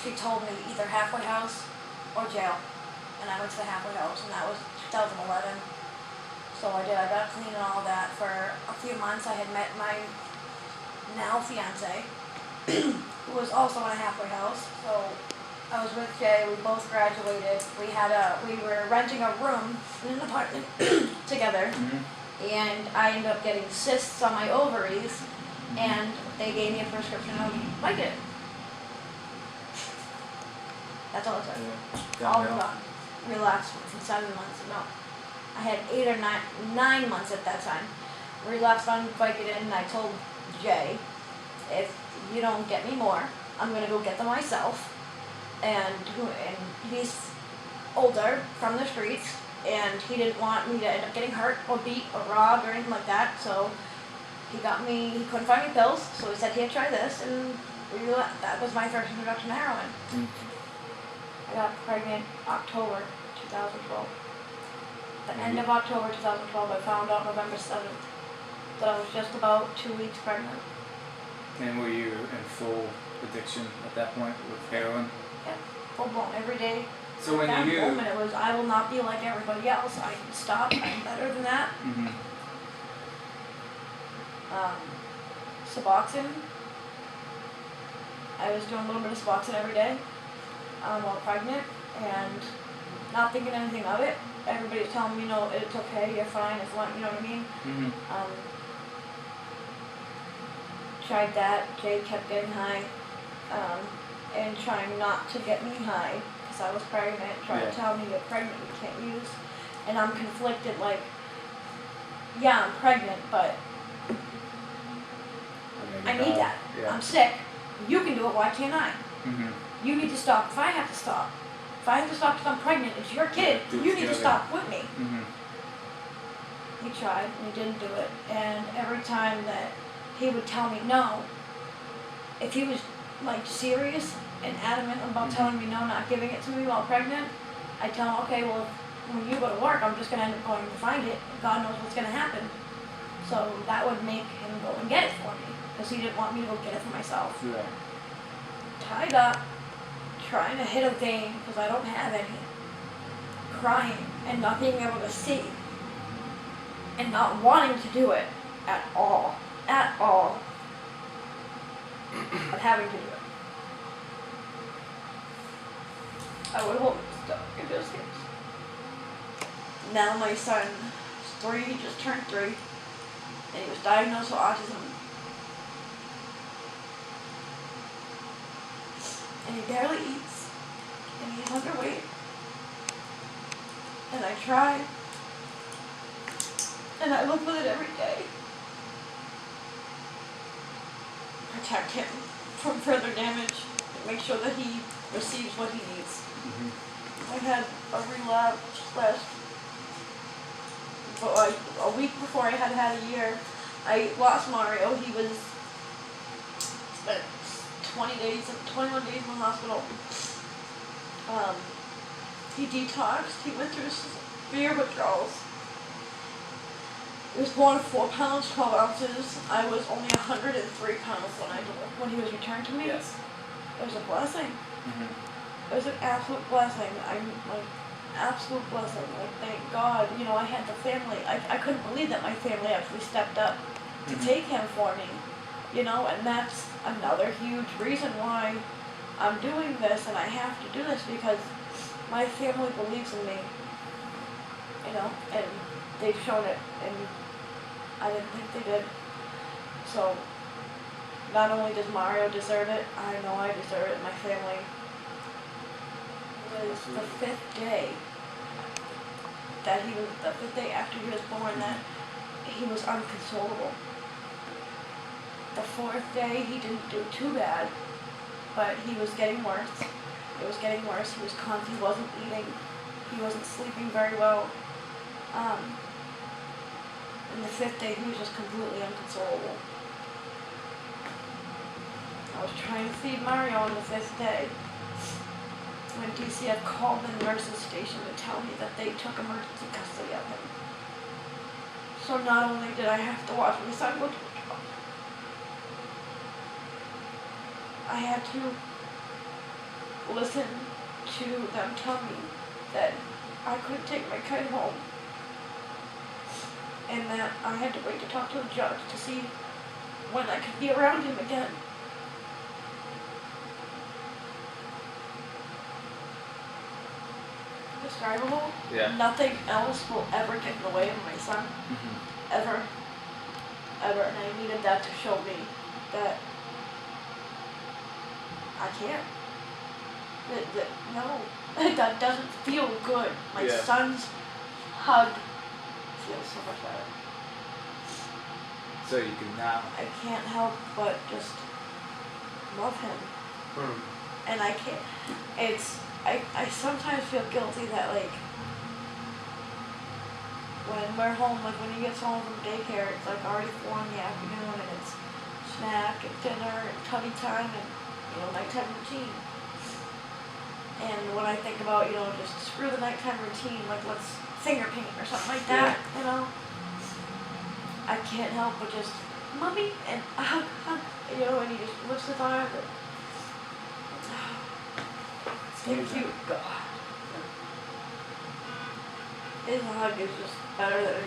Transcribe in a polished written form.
she told me either halfway house or jail. And I went to the halfway house, and that was 2011. So I did. I got clean and all that for a few months. I had met my now fiance, who was also in a halfway house. So I was with Jay. We both graduated. We were renting a room in an apartment together, and I ended up getting cysts on my ovaries, and they gave me a prescription of Vicodin. That's all it took. All gone. Relapsed within 7 months. No, I had 8 or 9 months at that time. Relapsed on Vicodin, and I told Jay, if you don't get me more, I'm gonna go get them myself. And he's older, from the streets, and he didn't want me to end up getting hurt or beat or robbed or anything like that. So he couldn't find me pills, so he said, here, try this, and that was my first introduction to heroin. I got pregnant October 2012. The end of October 2012, I found out November 7th. So I was just about 2 weeks pregnant. And were you in full addiction at that point with heroin? Yeah, full blown every day. So when that you moment, it was, I will not be like everybody else. I can stop. I'm better than that. Suboxone. I was doing a little bit of Suboxone every day while pregnant, and not thinking anything of it. Everybody's telling me, no, it's okay, you're fine, it's fine, you know what I mean? Tried that. Jay kept getting high, and trying not to get me high because I was pregnant. Trying to tell me, you're pregnant, you can't use. And I'm conflicted, like, yeah, I'm pregnant, but I need that. Yeah. I'm sick. You can do it, why can't I? You need to stop if I have to stop. If I have to stop because I'm pregnant, it's your kid. You need to stop with me. He tried, and he didn't do it. And every time that he would tell me no, if he was like serious and adamant about telling me no, not giving it to me while pregnant, I'd tell him, okay, well, when you go to work, I'm just going to end up going to find it. God knows what's going to happen. So that would make him go and get it for me, because he didn't want me to go get it for myself. Tied up, trying to hit a vein because I don't have any, crying and not being able to see, and not wanting to do it at all, but having to do it. I would hold it stuck in his hands. Now my son is 3, he just turned 3, and he was diagnosed with autism. And he barely eats, and he's underweight. And I try, and I look with it every day. Protect him from further damage, and make sure that he receives what he needs. I had a relapse a week before I had a year. I lost Mario. He was spent 21 days in the hospital. He detoxed. He went through severe withdrawals. He was born 4 pounds, 12 ounces. I was only 103 pounds when he was returned to me. Yes. It was a blessing. It was an absolute blessing. Absolute blessing. Like, thank God. You know, I had the family. I couldn't believe that my family actually stepped up to take him for me. You know, and that's another huge reason why I'm doing this, and I have to do this, because my family believes in me. You know, and they've shown it, and I didn't think they did. So, not only does Mario deserve it, I know I deserve it, my family. It was the 5th day after he was born that he was unconsolable. The 4th day he didn't do too bad, but he was getting worse. It was getting worse. He was constantly, he wasn't eating, he wasn't sleeping very well. And the 5th day he was just completely inconsolable. I was trying to feed Mario on the 5th day when DCF called the nurses station to tell me that they took emergency custody of him. So not only did I have to watch my son go to withdrawal, I had to listen to them tell me that I couldn't take my kid home and that I had to wait to talk to the judge to see when I could be around him again. Describable? Yeah. Nothing else will ever get in the way of my son. Ever. Ever. And I needed that to show me that I can't. No. That doesn't feel good. My son's hug feels so much better. So you can now. I can't help but just love him. And I can't. I sometimes feel guilty that, like, when we're home, like when he gets home from daycare, it's like already 4 in the afternoon and it's snack and dinner and tummy time and, you know, nighttime routine. And when I think about, you know, just screw the nighttime routine, like let's finger paint or something like that, you know, I can't help but just, mommy, and hug, you know, and he just lifts his arm and, thank you, God. His hug is just better than anything.